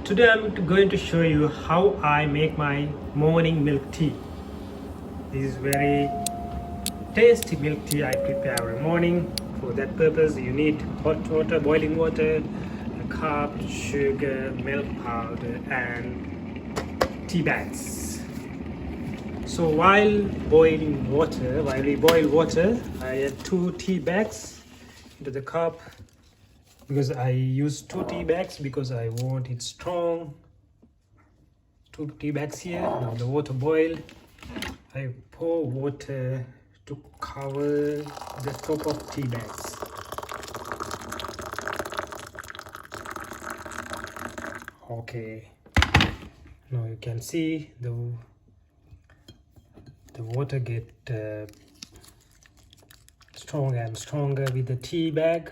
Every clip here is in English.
Today I'm going to show you how I make my morning milk tea. This is very tasty milk tea I prepare every morning. For that purpose you need hot water, boiling water, a cup, sugar, milk powder and tea bags. So while we boil water, I add 2 tea bags into the cup because I use 2 tea bags because I want it strong. 2 tea bags here. Now the water boiled. I pour water to cover the top of tea bags. Okay. Now you can see the water get stronger and stronger with the tea bag.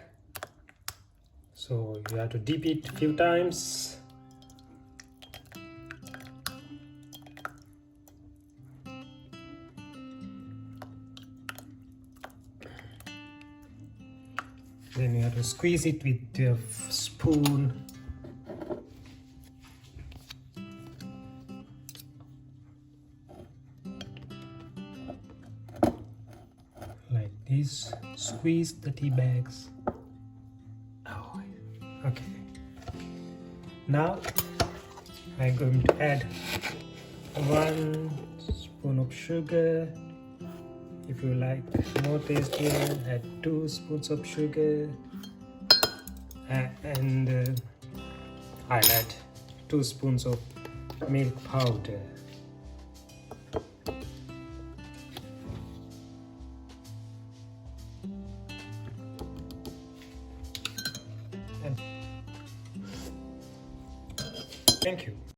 So you have to dip it a few times. Then you have to squeeze it with your spoon. Like this. Squeeze the tea bags. Oh, okay. Now I'm going to add 1 spoon of sugar. If you like more tastier, add 2 spoons of sugar, and I'll add 2 spoons of milk powder. And thank you.